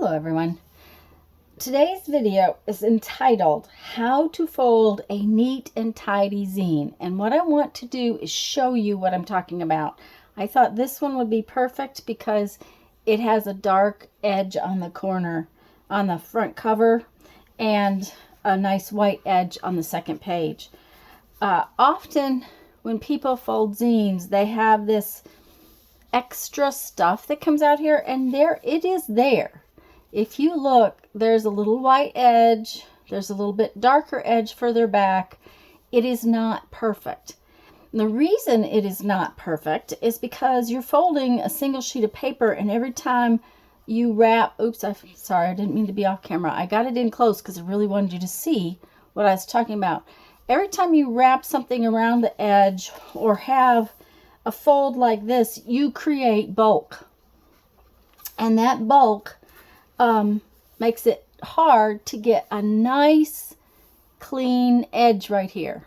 Hello everyone. Today's video is entitled How to Fold a Neat and Tidy Zine, and what I want to do is show you what I'm talking about. I thought this one would be perfect because it has a dark edge on the corner on the front cover and a nice white edge on the second page. Often when people fold zines, they have this extra stuff that comes out here, and there it is there. If you look, there's a little white edge, there's a little bit darker edge further back. It is not perfect. And the reason it is not perfect is because you're folding a single sheet of paper, and every time you wrap, oops, sorry, I didn't mean to be off camera. I got it in close because I really wanted you to see what I was talking about. Every time you wrap something around the edge or have a fold like this, you create bulk. And that bulk makes it hard to get a nice clean edge right here.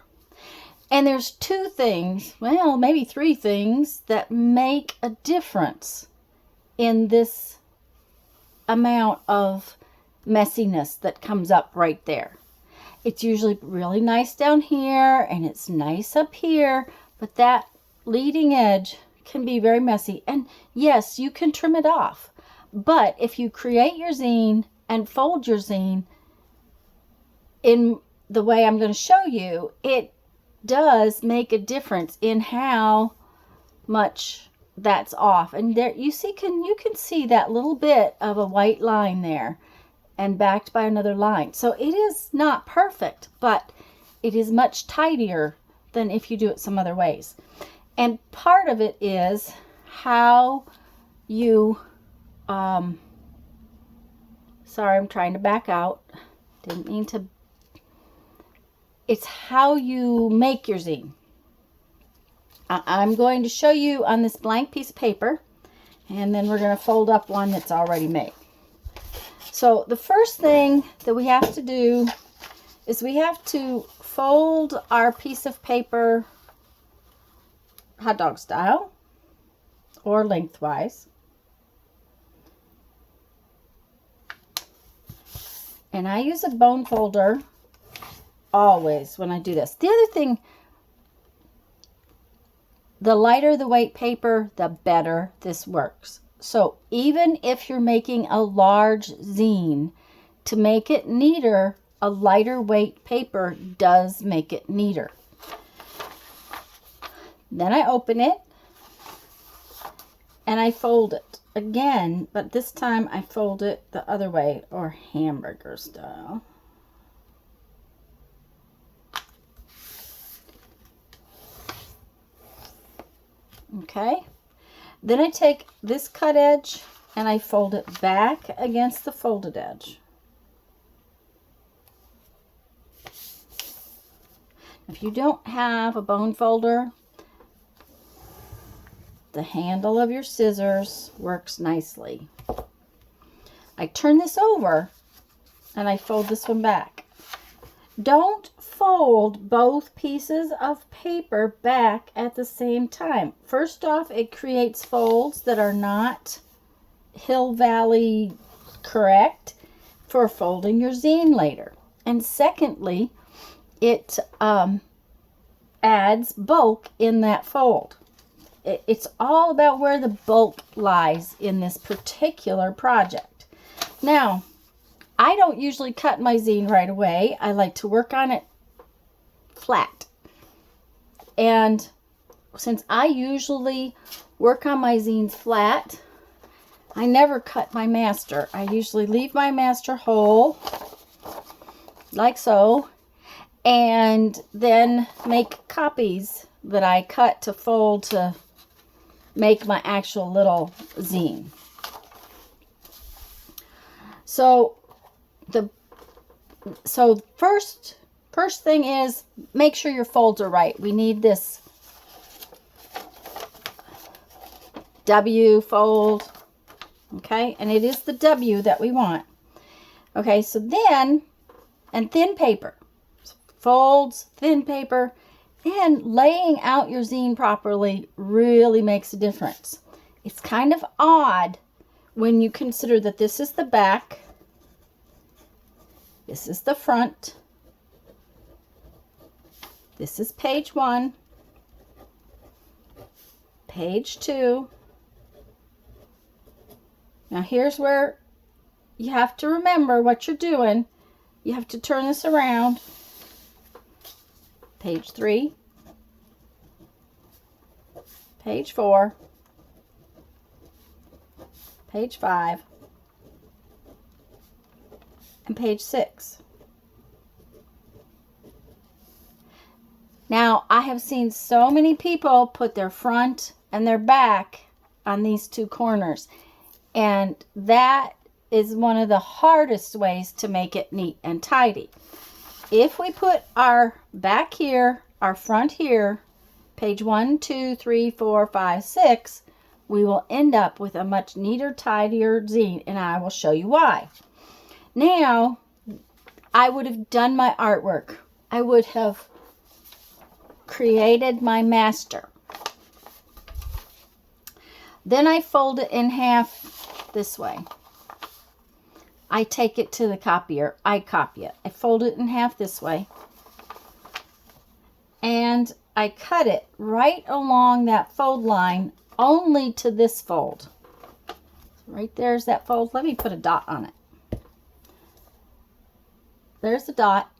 And there's two things, well, maybe three things that make a difference in this amount of messiness that comes up right there. It's usually really nice down here and it's nice up here, but that leading edge can be very messy. And yes, you can trim it off. But if you create your zine and fold your zine in the way I'm going to show you, it does make a difference in how much that's off. And there you can see that little bit of a white line there and backed by another line. So it is not perfect, but it is much tidier than if you do it some other ways. And part of it is how you sorry, I'm trying to back out. Didn't mean to. It's how you make your zine. I'm going to show you on this blank piece of paper, and then we're going to fold up one that's already made. So the first thing that we have to do is we have to fold our piece of paper hot dog style or lengthwise. And I use a bone folder always when I do this. The other thing, the lighter the weight paper, the better this works. So even if you're making a large zine, to make it neater, a lighter weight paper does make it neater. Then I open it and I fold it again, but this time I fold it the other way, or hamburger style. Okay, then I take this cut edge and I fold it back against the folded edge. If you don't have a bone folder, the handle of your scissors works nicely. I turn this over and I fold this one back. Don't fold both pieces of paper back at the same time. First off, it creates folds that are not Hill Valley correct for folding your zine later. And secondly, it adds bulk in that fold. It's all about where the bulk lies in this particular project. Now, I don't usually cut my zine right away. I like to work on it flat. And since I usually work on my zines flat, I never cut my master. I usually leave my master whole, like so, and then make copies that I cut to fold to make my actual little zine. So first thing is make sure your folds are right. We need this W fold, okay, and it is the W that we want. Okay, so then, and thin paper, folds, thin paper. And laying out your zine properly really makes a difference. It's kind of odd when you consider that this is the back, this is the front, this is page 1, page 2. Now here's where you have to remember what you're doing. You have to turn this around. Page 3, page 4, page 5, and page 6. Now, I have seen so many people put their front and their back on these two corners, and that is one of the hardest ways to make it neat and tidy. If we put our back here, our front here, page 1, 2, 3, 4, 5, 6, we will end up with a much neater, tidier zine, and I will show you why. Now, I would have done my artwork. I would have created my master. Then I fold it in half this way. I take it to the copier. I copy it. I fold it in half this way. And I cut it right along that fold line, only to this fold. Right there's that fold. Let me put a dot on it. There's a dot.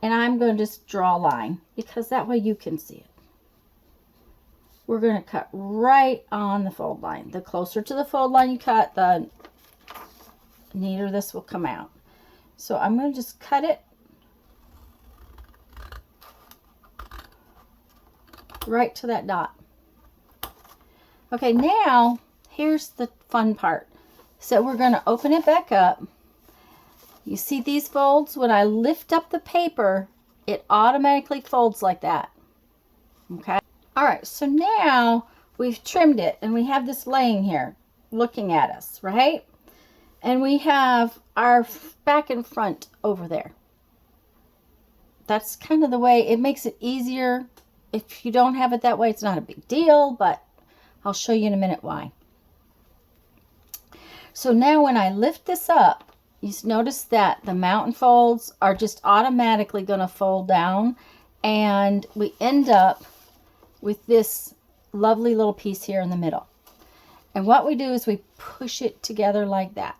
And I'm going to just draw a line, because that way you can see it. We're going to cut right on the fold line. The closer to the fold line you cut, the neater this will come out. So I'm going to just cut it right to that dot. Okay, now here's the fun part. So we're going to open it back up. You see these folds? When I lift up the paper, it automatically folds like that. Okay. All right, so now we've trimmed it and we have this laying here looking at us, right? And we have our back and front over there. That's kind of the way it makes it easier. If you don't have it that way, it's not a big deal, but I'll show you in a minute why. So now when I lift this up, you notice that the mountain folds are just automatically going to fold down, and we end up with this lovely little piece here in the middle. And what we do is we push it together like that,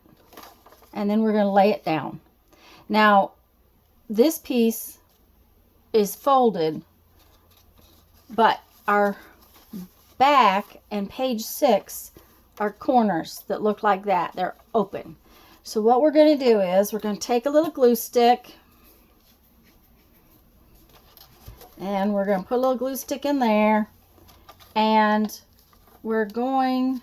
and then we're going to lay it down. Now this piece is folded, but our back and page 6 are corners that look like that. They're open. So what we're going to do is we're going to take a little glue stick, and we're going to put a little glue stick in there, and we're going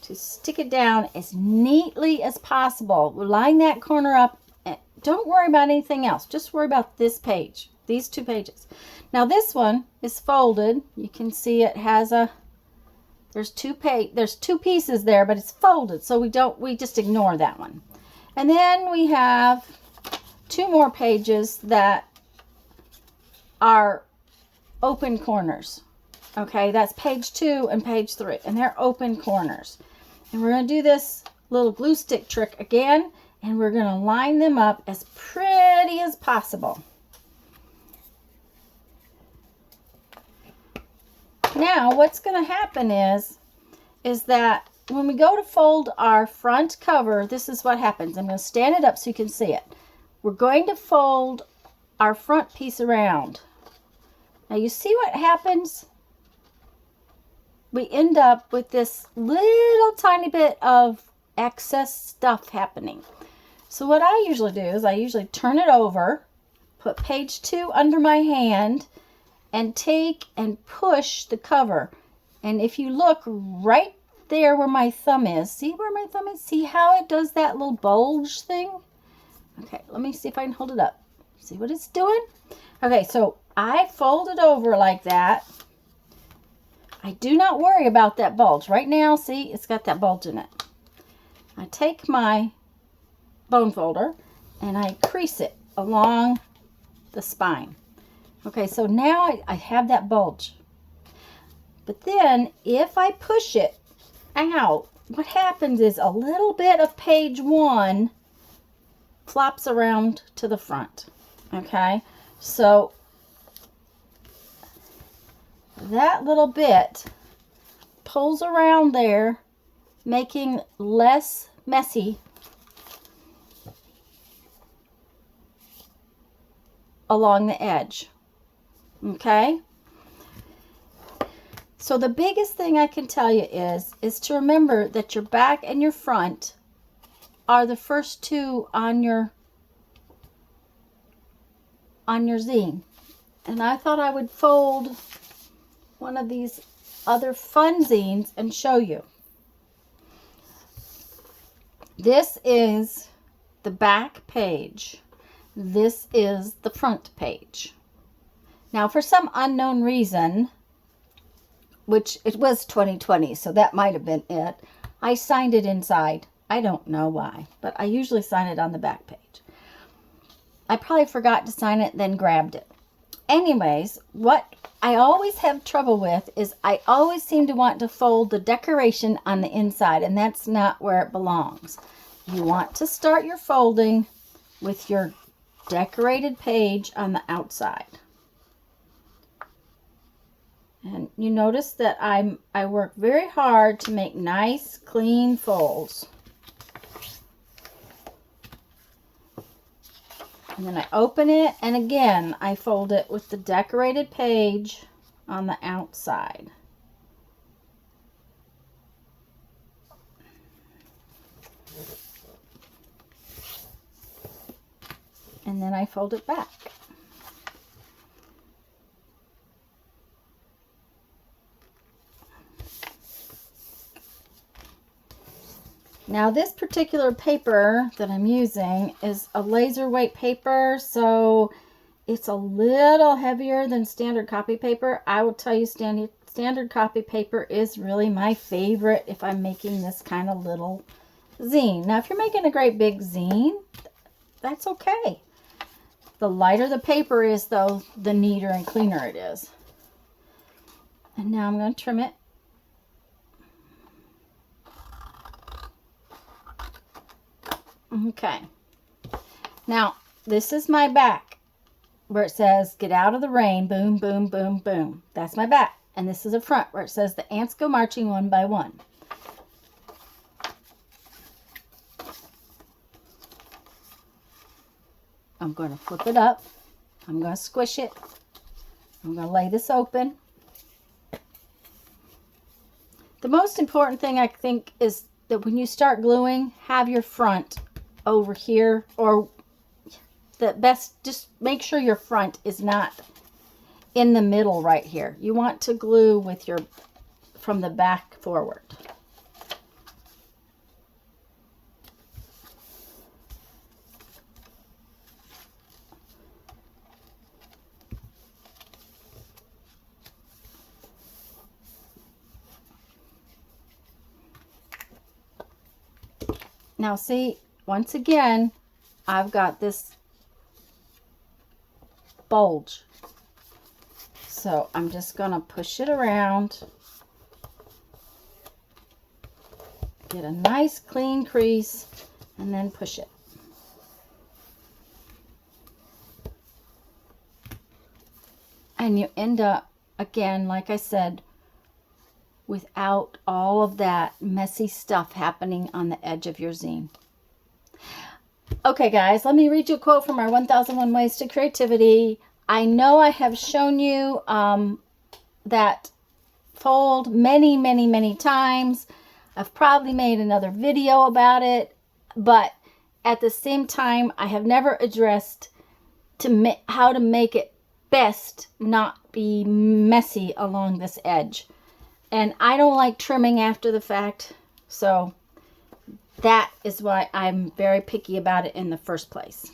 to stick it down as neatly as possible. We'll line that corner up. Don't worry about anything else. Just worry about this page, these 2 pages. Now this one is folded. You can see it has a there's two pieces there, but it's folded, so we just ignore that one. And then we have 2 more pages that are open corners. Okay, that's page 2 and page 3, and they're open corners. And we're going to do this little glue stick trick again, and we're going to line them up as pretty as possible. Now, what's going to happen is that when we go to fold our front cover, this is what happens. I'm going to stand it up so you can see it. We're going to fold our front piece around. Now, you see what happens? We end up with this little tiny bit of excess stuff happening. So what I usually do is I usually turn it over, put page 2 under my hand, and take and push the cover. And if you look right there where my thumb is, see where my thumb is? See how it does that little bulge thing? Okay, let me see if I can hold it up. See what it's doing? Okay, so I fold it over like that. I do not worry about that bulge. Right now, see, it's got that bulge in it. I take my bone folder and I crease it along the spine. Okay, so now I have that bulge. But then if I push it out, what happens is a little bit of page 1 flops around to the front. Okay, so that little bit pulls around there, making less messy along the edge. Okay, so the biggest thing I can tell you is to remember that your back and your front are the first two on your zine. And I thought I would fold one of these other fun zines and show you. This is the back page. This is the front page. Now, for some unknown reason, which it was 2020, so that might have been it, I signed it inside. I don't know why, but I usually sign it on the back page. I probably forgot to sign it, then grabbed it. Anyways, what I always have trouble with is I always seem to want to fold the decoration on the inside, and that's not where it belongs. You want to start your folding with your decorated page on the outside. And you notice that I work very hard to make nice, clean folds. And then I open it, and again, I fold it with the decorated page on the outside. And then I fold it back. Now this particular paper that I'm using is a laser weight paper, so it's a little heavier than standard copy paper. I will tell you standard copy paper is really my favorite if I'm making this kind of little zine. Now if you're making a great big zine, that's okay. The lighter the paper is, though, the neater and cleaner it is. And now I'm going to trim it. Okay. Now, this is my back, where it says, "Get out of the rain, boom, boom, boom, boom." That's my back. And this is a front, where it says, "The ants go marching one by one." I'm going to flip it up. I'm going to squish it. I'm going to lay this open. The most important thing I think is that when you start gluing, have your front over here, or the best, just make sure your front is not in the middle right here. You want to glue with your, from the back forward. Now see, once again, I've got this bulge. So I'm just going to push it around. Get a nice clean crease and then push it. And you end up, again, like I said, without all of that messy stuff happening on the edge of your zine. Okay guys, let me read you a quote from our 1001 Ways to Creativity. I know I have shown you that fold many, many, many times. I've probably made another video about it, but at the same time, I have never addressed how to make it best not be messy along this edge. And I don't like trimming after the fact, so that is why I'm very picky about it in the first place.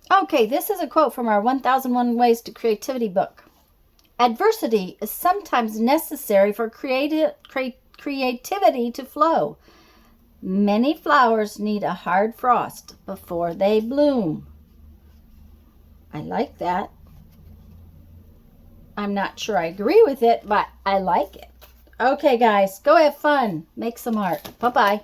Okay, this is a quote from our 1001 Ways to Creativity book. Adversity is sometimes necessary for creativity to flow. Many flowers need a hard frost before they bloom. I like that. I'm not sure I agree with it, but I like it. Okay, guys, go have fun. Make some art. Bye-bye.